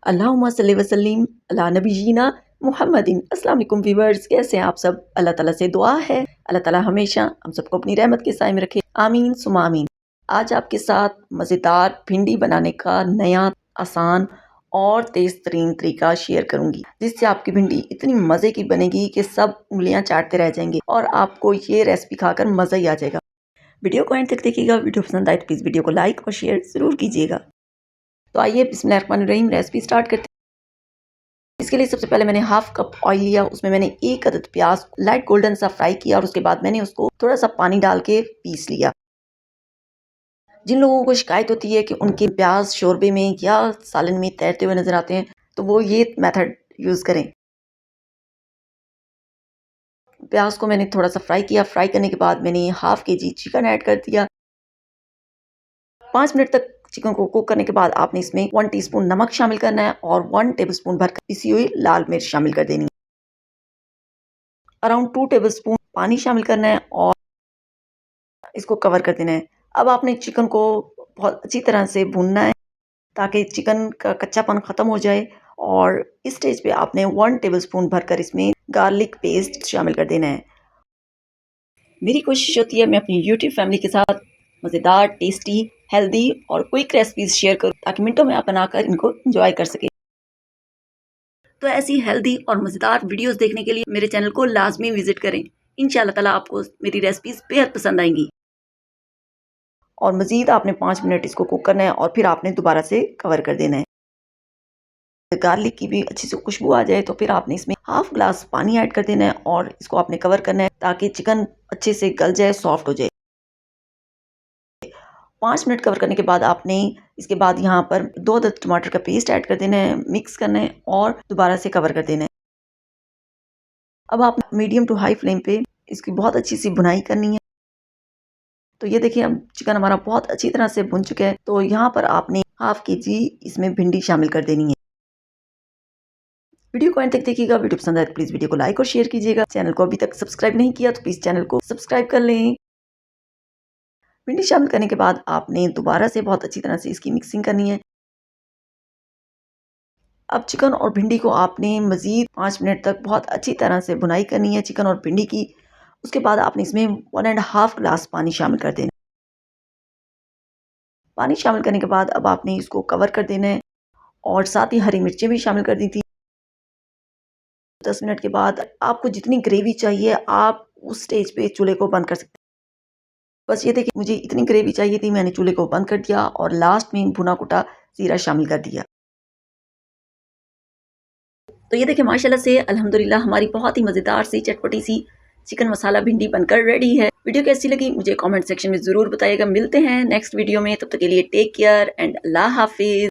अल्लाहुम्मा सल्ली वसल्लिम अला नबीना मुहम्मदिन। अस्सलाम वालेकुम व्यूअर्स, कैसे हैं आप सब। अल्लाह ताला से दुआ है अल्लाह ताला हमेशा हम सबको अपनी रहमत के साए में रखे, आमीन सुमा आमीन। आज आपके साथ मज़ेदार भिंडी बनाने का नया आसान और तेज़ तरीन तरीका शेयर करूंगी, जिससे आपकी भिंडी इतनी मज़े की बनेगी कि सब उंगलियां चाटते रह जाएंगे और आपको ये रेसिपी खाकर मज़ा ही आ जाएगा। वीडियो को एंड तक देखिएगा। वीडियो पसंद आए तो प्लीज़ वीडियो को लाइक और शेयर ज़रूर कीजिएगा। तो आइए बिस्मिल्लाहिर्रहमानिर्रहीम रेसिपी स्टार्ट करते हैं। इसके लिए सबसे पहले मैंने हाफ कप ऑयल लिया, उसमें मैंने एक अदद प्याज लाइट गोल्डन सा फ्राई किया और उसके बाद मैंने उसको थोड़ा सा पानी डाल के पीस लिया। जिन लोगों को शिकायत होती है कि उनके प्याज शोरबे में या सालन में तैरते हुए नजर आते हैं, तो वो ये मेथड यूज करें। प्याज को मैंने थोड़ा सा फ्राई किया। फ्राई करने के बाद मैंने हाफ केजी चिकन ऐड कर दिया। 5 मिनट तक चिकन को कुक करने के बाद आपने इसमें 1 टीस्पून नमक शामिल करना है और 1 टेबलस्पून भर पिसी हुई लाल मिर्च शामिल कर देनी है। अराउंड 2 टेबलस्पून पानी शामिल करना है और इसको कवर कर देना है। अब आपने चिकन को बहुत अच्छी तरह से भूनना है ताकि चिकन का कच्चापन ख़त्म हो जाए। और इस स्टेज पे आपने 1 टेबलस्पून भरकर इसमें गार्लिक पेस्ट शामिल कर देना है। मेरी कोशिश होती है मैं अपनी यूट्यूब फैमिली के साथ मज़ेदार, टेस्टी, हेल्दी और क्विक रेसिपीज शेयर करूँ ताकि मिनटों में आप बनाकर इनको एंजॉय कर सकें। तो ऐसी हेल्दी और मज़ेदार वीडियोस देखने के लिए मेरे चैनल को लाजमी विजिट करें। इंशाल्लाह ताला आपको मेरी रेसिपीज बेहद पसंद आएंगी। और मज़ीद आपने 5 मिनट इसको कुक करना है और फिर आपने दोबारा से कवर कर देना है। गार्लिक की भी अच्छी से खुशबू आ जाए तो फिर आपने इसमें हाफ ग्लास पानी ऐड कर देना है और इसको आपने कवर करना है ताकि चिकन अच्छे से गल जाए, सॉफ्ट हो जाए। 5 मिनट कवर करने के बाद आपने इसके बाद यहाँ पर 2 अदद टमाटर का पेस्ट ऐड कर देना है, मिक्स करना है और दोबारा से कवर कर देना है। अब आप मीडियम टू हाई फ्लेम पे इसकी बहुत अच्छी सी भुनाई करनी है। तो ये देखिए अब चिकन हमारा बहुत अच्छी तरह से भुन चुका है। तो यहाँ पर आपने हाफ केजी इसमें भिंडी शामिल कर देनी है। वीडियो को एंड तक देखिएगा। वीडियो पसंद आए तो प्लीज वीडियो को लाइक और शेयर कीजिएगा। चैनल को अभी तक सब्सक्राइब नहीं किया तो प्लीज चैनल को सब्सक्राइब कर लें। भिंडी शामिल करने के बाद आपने दोबारा से बहुत अच्छी तरह से इसकी मिक्सिंग करनी है। अब चिकन और भिंडी को आपने मजीद 5 मिनट तक बहुत अच्छी तरह से भुनाई करनी है चिकन और भिंडी की। उसके बाद आपने इसमें 1.5 ग्लास पानी शामिल कर देना। पानी शामिल करने के बाद अब आपने इसको कवर कर देना है और साथ ही हरी मिर्चें भी शामिल कर दी थी। 10 मिनट के बाद आपको जितनी ग्रेवी चाहिए आप उस स्टेज पे चूल्हे को बंद कर सकते हैं। बस ये देखिए मुझे इतनी ग्रेवी चाहिए थी, मैंने चूल्हे को बंद कर दिया और लास्ट में भुना कुटा जीरा शामिल कर दिया। तो ये देखिए माशाल्लाह से अल्हम्दुलिल्लाह हमारी बहुत ही मज़ेदार सी चटपटी सी चिकन मसाला भिंडी बनकर रेडी है। वीडियो कैसी लगी मुझे कमेंट सेक्शन में ज़रूर बताइएगा। मिलते हैं नेक्स्ट वीडियो में, तब तक के लिए टेक केयर एंड अल्लाह हाफिज़।